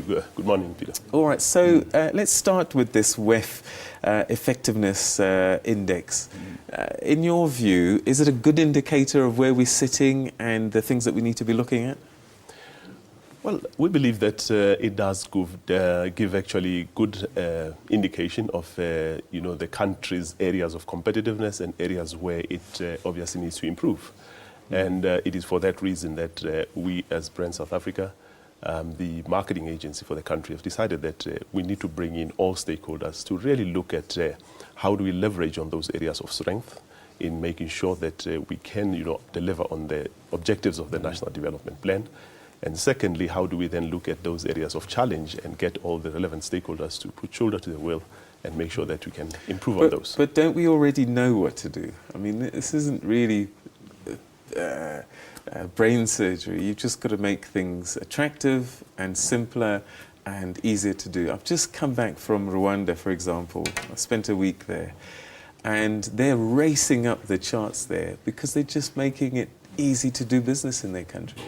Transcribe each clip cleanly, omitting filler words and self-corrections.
Good morning, Peter. All right, so let's start with this WEF effectiveness index. In your view, is it a good indicator of where we're sitting and the things that we need to be looking at? Well, we believe that it does give actually good indication of the country's areas of competitiveness and areas where it obviously needs to improve. And it is for that reason that we, as Brand South Africa, the marketing agency for the country, have decided that we need to bring in all stakeholders to really look at how do we leverage on those areas of strength in making sure that we can deliver on the objectives of the National Development Plan. And secondly, how do we then look at those areas of challenge and get all the relevant stakeholders to put shoulder to the wheel and make sure that we can improve on those. But don't we already know what to do? I mean, this isn't really brain surgery. You've just got to make things attractive and simpler and easier to do. I've just come back from Rwanda, for example. I spent a week there. And they're racing up the charts there because they're just making it easy to do business in their country.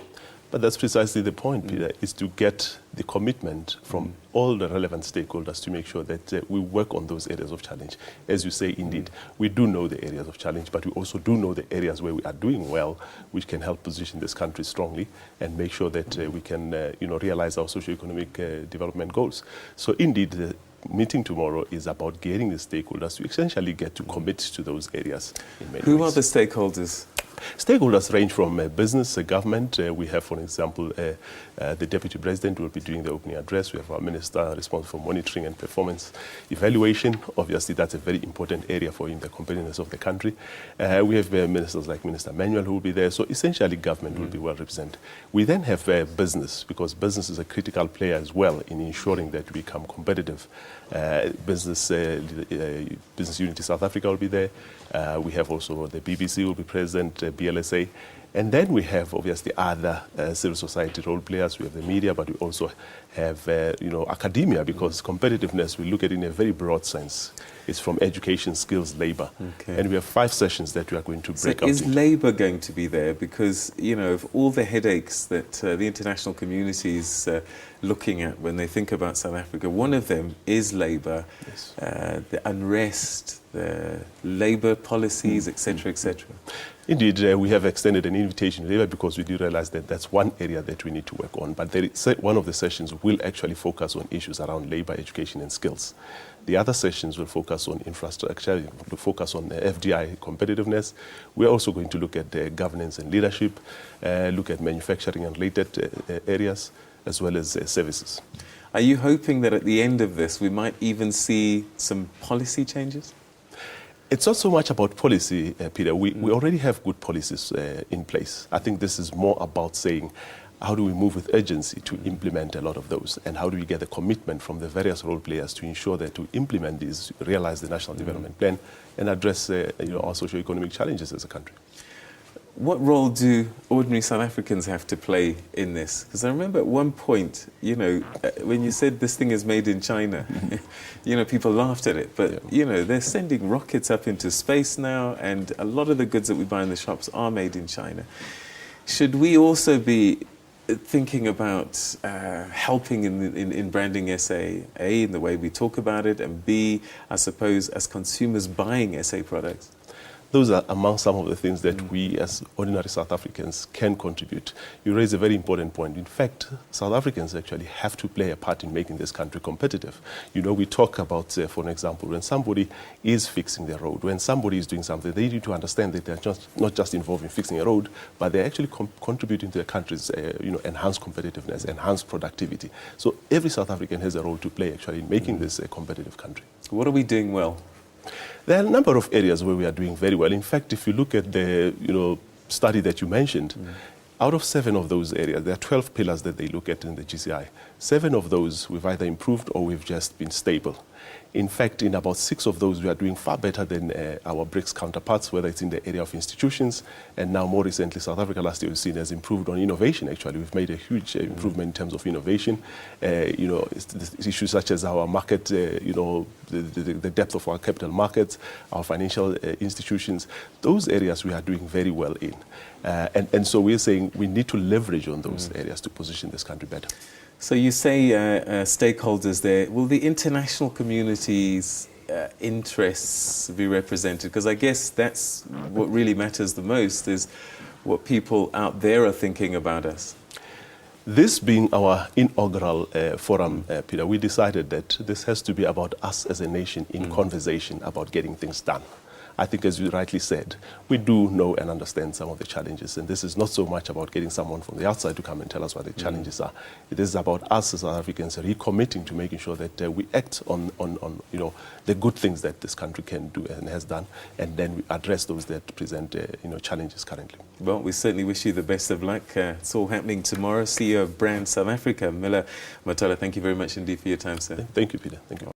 But that's precisely the point, Peter, is to get the commitment from all the relevant stakeholders to make sure that we work on those areas of challenge. As you say, indeed, we do know the areas of challenge, but we also do know the areas where we are doing well, which can help position this country strongly and make sure that we can realize our socio-economic development goals. So indeed, the meeting tomorrow is about getting the stakeholders to essentially get to commit to those areas in many ways. Who are the stakeholders? Stakeholders range from business, government. We have, for example, the Deputy President will be doing the opening address. We have our Minister responsible for monitoring and performance evaluation. Obviously, that's a very important area for the competitiveness of the country. We have ministers like Minister Manuel who will be there. So essentially, government will be well represented. We then have business, because business is a critical player as well in ensuring that we become competitive. Business Unity South Africa will be there. We have also the BBC will be present, BLSA. And then we have obviously other civil society role players. We have the media, but we also have academia, because competitiveness, we look at it in a very broad sense. It's from education, skills, labor. Okay. And we have 5 sessions that we are going to break up. So is labor going to be there? Because, of all the headaches that the international community is looking at when they think about South Africa, one of them is labor, yes. The unrest, the labor policies, etc., etc. Indeed, we have extended an invitation to labor because we do realize that that's one area that we need to work on. But one of the sessions will actually focus on issues around labor, education and skills. The other sessions will focus on infrastructure, will focus on FDI competitiveness. We're also going to look at governance and leadership, look at manufacturing and related areas, as well as services. Are you hoping that at the end of this we might even see some policy changes? It's not so much about policy, Peter. We already have good policies in place. I think this is more about saying, how do we move with urgency to implement a lot of those? And how do we get the commitment from the various role players to ensure that to implement these, realize the National Development Plan and address our socio-economic challenges as a country? What role do ordinary South Africans have to play in this? Because I remember at one point, when you said this thing is made in China, people laughed at it. But, they're sending rockets up into space now, and a lot of the goods that we buy in the shops are made in China. Should we also be thinking about helping in branding SA, A, in the way we talk about it, and B, I suppose, as consumers buying SA products? Those are among some of the things that we as ordinary South Africans can contribute. You raise a very important point. In fact, South Africans actually have to play a part in making this country competitive. We talk about, for an example, when somebody is fixing the road, when somebody is doing something, they need to understand that they're not just involved in fixing a road, but they're actually contributing to the country's enhanced competitiveness, enhanced productivity. So every South African has a role to play actually in making this a competitive country. What are we doing well? There are a number of areas where we are doing very well. In fact, if you look at the study that you mentioned, out of 7 of those areas, there are 12 pillars that they look at in the GCI. 7 of those we've either improved or we've just been stable. In fact, in about 6 of those, we are doing far better than our BRICS counterparts, whether it's in the area of institutions. And now more recently, South Africa last year we've seen has improved on innovation, actually. We've made a huge improvement in terms of innovation. Issues such as our market, the depth of our capital markets, our financial institutions, those areas we are doing very well in. And so we're saying we need to leverage on those areas to position this country better. So you say stakeholders there. Will the international community's interests be represented? Because I guess that's what really matters the most, is what people out there are thinking about us. This being our inaugural forum, Peter, we decided that this has to be about us as a nation in conversation about getting things done. I think, as you rightly said, we do know and understand some of the challenges, and this is not so much about getting someone from the outside to come and tell us what the challenges are. It is about us as South Africans recommitting to making sure that we act on the good things that this country can do and has done, and then we address those that present challenges currently. Well, we certainly wish you the best of luck. It's all happening tomorrow. CEO of Brand South Africa, Miller Matola, thank you very much indeed for your time, sir. Thank you, Peter. Thank you.